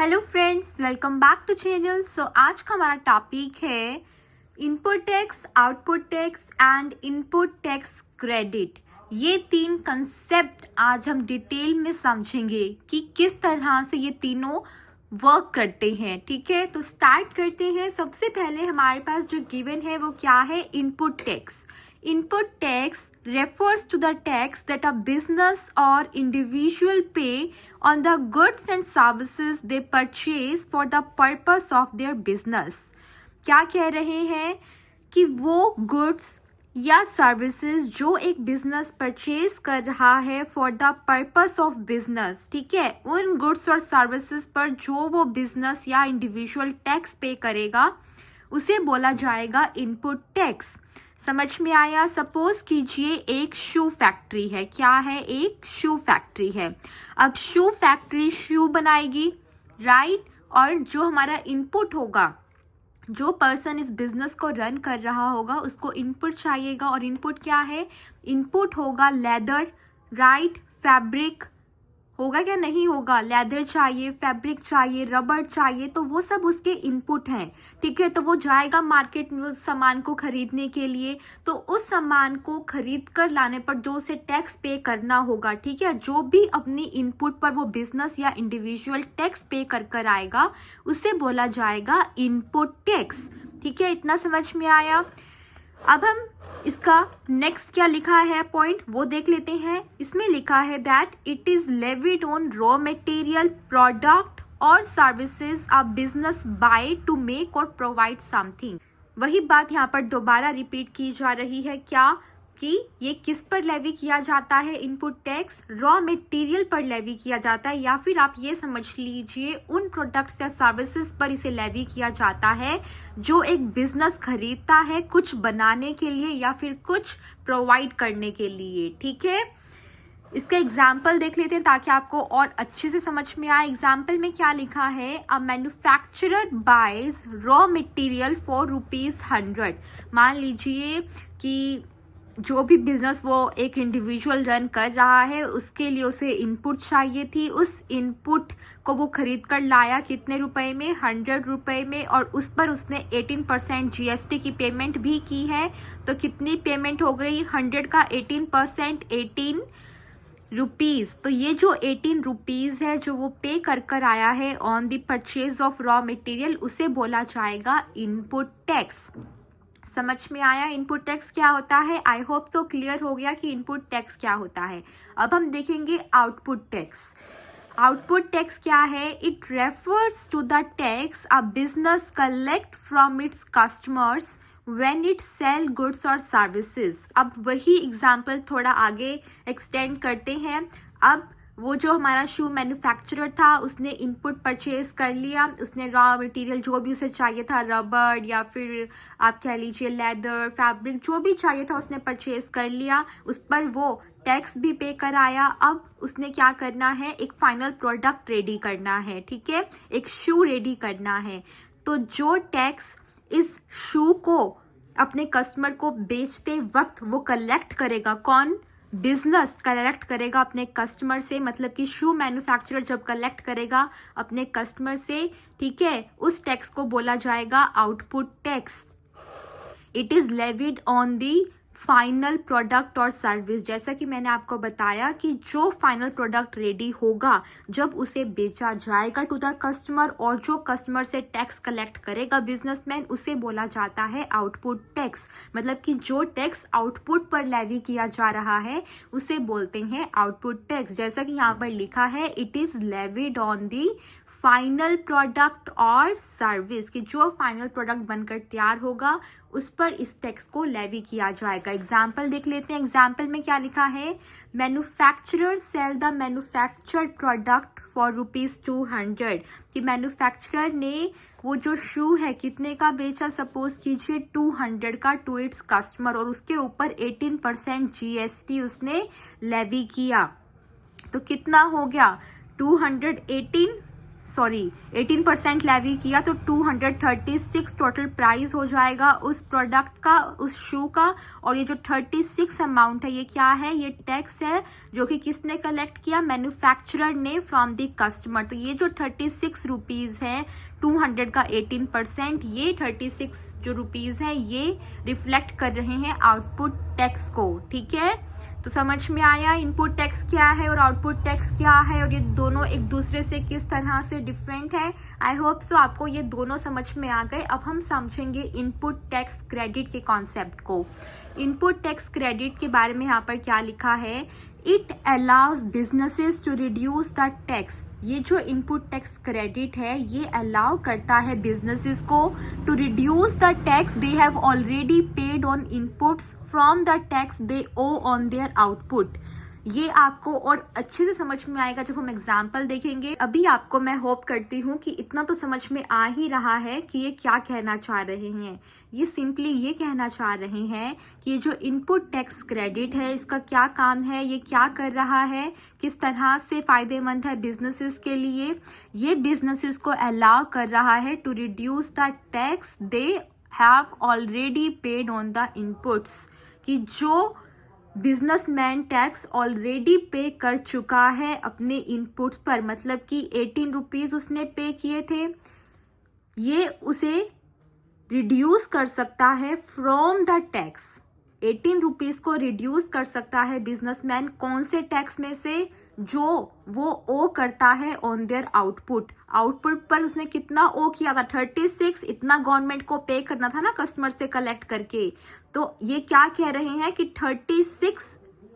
Hello friends, welcome back to channel. आज का हमारा टॉपिक है input tax, output tax and input tax credit. ये तीन कंसेप्ट आज हम डिटेल में समझेंगे कि किस तरह से ये तीनों वर्क करते हैं। ठीक है, तो स्टार्ट करते हैं। सबसे पहले हमारे पास जो गिवन है वो क्या है? Input tax. Input tax refers to the tax that a business or individual pay on the goods and services they purchase for the purpose of their business। क्या कह रहे हैं कि वो goods या सर्विसेज जो एक बिजनेस परचेज कर रहा है for the purpose of business, ठीक है, उन गुड्स और सर्विसेज पर जो वो बिजनेस या इंडिविजुअल टैक्स पे करेगा उसे बोला जाएगा इनपुट टैक्स। समझ में आया? सपोज कीजिए एक शू फैक्ट्री है। क्या है? एक शू फैक्ट्री है। अब शू फैक्ट्री शू बनाएगी, राइट? और जो हमारा इनपुट होगा, जो पर्सन इस बिजनेस को रन कर रहा होगा उसको इनपुट चाहिएगा। और इनपुट क्या है? इनपुट होगा लेदर, राइट? फैब्रिक होगा क्या? नहीं होगा। लेदर चाहिए, फैब्रिक चाहिए, रबर चाहिए, तो वो सब उसके इनपुट हैं। ठीक है, तो वो जाएगा मार्केट में उस सामान को खरीदने के लिए। तो उस सामान को खरीद कर लाने पर जो उसे टैक्स पे करना होगा, ठीक है, जो भी अपनी इनपुट पर वो बिजनेस या इंडिविजुअल टैक्स पे कर कर आएगा उसे बोला जाएगा इनपुट टैक्स। ठीक है, इतना समझ में आया? अब हम इसका नेक्स्ट क्या लिखा है पॉइंट वो देख लेते हैं। इसमें लिखा है that it is levied on raw material, product और services a business buy to make और प्रोवाइड समथिंग। वही बात यहाँ पर दोबारा रिपीट की जा रही है, क्या कि ये किस पर लेवी किया जाता है? इनपुट टैक्स रॉ मटेरियल पर लेवी किया जाता है, या फिर आप ये समझ लीजिए उन प्रोडक्ट्स या सर्विसेज पर इसे लेवी किया जाता है जो एक बिजनेस खरीदता है कुछ बनाने के लिए या फिर कुछ प्रोवाइड करने के लिए। ठीक है, इसका एग्जाम्पल देख लेते हैं ताकि आपको और अच्छे से समझ में आए। एग्जाम्पल में क्या लिखा है? A manufacturer buys raw material for ₹100। मान लीजिए कि जो भी बिजनेस वो एक इंडिविजुअल रन कर रहा है उसके लिए उसे इनपुट चाहिए थी। उस इनपुट को वो खरीद कर लाया कितने रुपए में? 100 रुपए में। और उस पर उसने 18% GST की पेमेंट भी की है। तो कितनी पेमेंट हो गई? 100 का 18%, 18 रुपीज़। तो ये जो 18 रुपीज़ है जो वो पे कर कर आया है on the purchase of raw material, उसे बोला जाएगा इनपुट टैक्स। समझ में आया इनपुट टैक्स क्या होता है? आई होप तो क्लियर हो गया कि इनपुट टैक्स क्या होता है। अब हम देखेंगे आउटपुट टैक्स। आउटपुट टैक्स क्या है? It refers to the tax a business collect from its customers when it sell goods और सर्विसेज। अब वही एग्जाम्पल थोड़ा आगे एक्सटेंड करते हैं। अब वो जो हमारा शू मैन्युफैक्चरर था उसने इनपुट परचेज कर लिया, उसने रॉ मटेरियल जो भी उसे चाहिए था, रबर या फिर आप कह लीजिए लेदर, फैब्रिक, जो भी चाहिए था उसने परचेज कर लिया। उस पर वो टैक्स भी पे कराया। अब उसने क्या करना है? एक फाइनल प्रोडक्ट रेडी करना है, ठीक है, एक शू रेडी करना है। तो जो टैक्स इस शू को अपने कस्टमर को बेचते वक्त वो कलेक्ट करेगा, कौन? बिजनेस कलेक्ट करेगा अपने कस्टमर से। मतलब कि शू मैन्युफैक्चरर जब कलेक्ट करेगा अपने कस्टमर से, ठीक है, उस टैक्स को बोला जाएगा output tax. It is levied on the final product और सर्विस। जैसा कि मैंने आपको बताया कि जो फाइनल प्रोडक्ट रेडी होगा जब उसे बेचा जाएगा टू द कस्टमर, और जो कस्टमर से टैक्स कलेक्ट करेगा बिजनेसमैन, उसे बोला जाता है आउटपुट टैक्स। मतलब कि जो टैक्स आउटपुट पर लेवी किया जा रहा है उसे बोलते हैं आउटपुट टैक्स। जैसा कि यहाँ पर लिखा है it is levied on the final product और सर्विस, कि जो फाइनल प्रोडक्ट बनकर तैयार होगा उस पर इस टैक्स को लेवी किया जाएगा। एग्जाम्पल देख लेते हैं। एग्जाम्पल में क्या लिखा है? Manufacturer sell the manufactured product for ₹200। कि मैन्युफैक्चरर ने वो जो शू है कितने का बेचा? सपोज कीजिए 200 का टू इट्स कस्टमर, और उसके ऊपर 18% GST उसने लेवी किया। तो कितना हो गया? 218 सॉरी 18% लेवी किया तो 236 टोटल प्राइस हो जाएगा उस प्रोडक्ट का, उस शू का। और ये जो 36 अमाउंट है ये क्या है, ये टैक्स है जो कि किसने कलेक्ट किया, मैन्युफैक्चरर ने फ्रॉम द कस्टमर। तो ये जो 36 रुपीज़ है 200 का 18%, ये 36 जो रुपीज़ है ये रिफ्लेक्ट कर रहे हैं आउटपुट टैक्स को। ठीक है, तो समझ में आया इनपुट टैक्स क्या है और आउटपुट टैक्स क्या है और ये दोनों एक दूसरे से किस तरह से डिफरेंट है। आई होप सो आपको ये दोनों समझ में आ गए। अब हम समझेंगे इनपुट टैक्स क्रेडिट के कॉन्सेप्ट को। इनपुट टैक्स क्रेडिट के बारे में यहाँ पर क्या लिखा है, it allows businesses to reduce the tax. ये जो इनपुट टैक्स क्रेडिट है ये अलाउ करता है बिजनेसेस को to reduce the tax they have already paid on inputs from the tax they owe on their output. ये आपको और अच्छे से समझ में आएगा जब हम एग्जाम्पल देखेंगे। अभी आपको मैं होप करती हूँ कि इतना तो समझ में आ ही रहा है कि ये क्या कहना चाह रहे हैं। ये सिंपली ये कहना चाह रहे हैं कि ये जो इनपुट टैक्स क्रेडिट है इसका क्या काम है, ये क्या कर रहा है, किस तरह से फ़ायदेमंद है बिजनेसेस के लिए। ये बिजनेसेस को अलाउ कर रहा है to reduce the tax they have already paid on the inputs, कि जो बिजनेसमैन टैक्स ऑलरेडी पे कर चुका है अपने इनपुट्स पर, मतलब कि 18 रुपीज़ उसने पे किए थे, ये उसे रिड्यूस कर सकता है फ्रॉम द टैक्स। 18 रुपीज़ को रिड्यूस कर सकता है बिजनेसमैन कौन से टैक्स में से, जो वो ओ करता है ऑन देयर आउटपुट। आउटपुट पर उसने कितना ओ किया था, 36, इतना गवर्नमेंट को पे करना था ना कस्टमर से कलेक्ट करके। तो ये क्या कह रहे हैं कि 36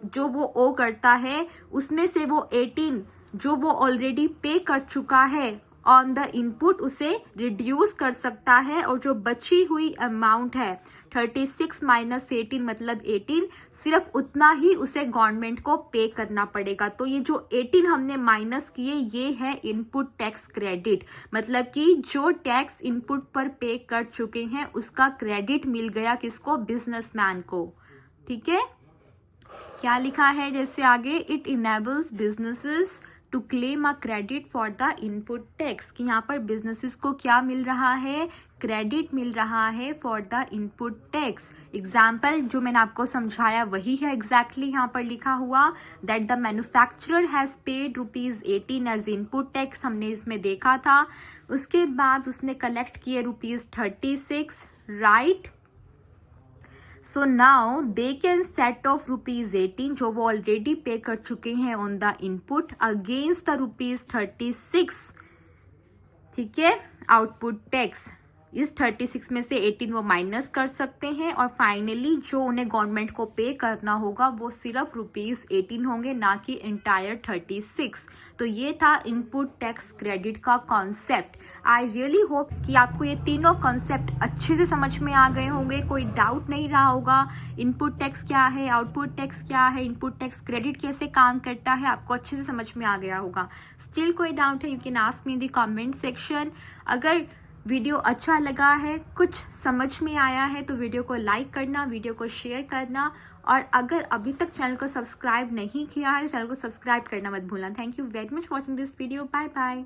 जो वो ओ करता है उसमें से वो 18 जो वो ऑलरेडी पे कर चुका है ऑन द इनपुट उसे रिड्यूस कर सकता है, और जो बची हुई अमाउंट है 36 माइनस 18 मतलब 18, सिर्फ उतना ही उसे गवर्नमेंट को पे करना पड़ेगा। तो ये जो 18 हमने माइनस किए ये है इनपुट टैक्स क्रेडिट, मतलब कि जो टैक्स इनपुट पर पे कर चुके हैं उसका क्रेडिट मिल गया किसको, बिजनेसमैन को। ठीक है, क्या लिखा है जैसे आगे, it enables businesses to claim a credit for the input tax, कि यहाँ पर बिजनेसेस को क्या मिल रहा है, क्रेडिट मिल रहा है for the input tax. Example जो मैंने आपको समझाया वही है एग्जैक्टली यहाँ पर लिखा हुआ, that the manufacturer has paid ₹18 as input tax, हमने इसमें देखा था। उसके बाद उसने कलेक्ट किए ₹36, right. So now they can set of ₹18 जो वो ऑलरेडी पे कर चुके हैं on the input against the ₹36। ठीक है, आउटपुट टैक्स इस 36 में से 18 वो माइनस कर सकते हैं, और फाइनली जो उन्हें गवर्नमेंट को पे करना होगा वो सिर्फ ₹18 होंगे, ना कि इंटायर 36। तो ये था इनपुट टैक्स क्रेडिट का कॉन्सेप्ट। आई रियली होप कि आपको ये तीनों कॉन्सेप्ट अच्छे से समझ में आ गए होंगे, कोई डाउट नहीं रहा होगा। इनपुट टैक्स क्या है, आउटपुट टैक्स क्या है, इनपुट टैक्स क्रेडिट कैसे काम करता है, आपको अच्छे से समझ में आ गया होगा। स्टिल कोई डाउट है you can ask me in the comment section. अगर वीडियो अच्छा लगा है, कुछ समझ में आया है तो वीडियो को लाइक करना, वीडियो को शेयर करना, और अगर अभी तक चैनल को सब्सक्राइब नहीं किया है तो चैनल को सब्सक्राइब करना मत भूलना। Thank you very much watching this video, bye bye.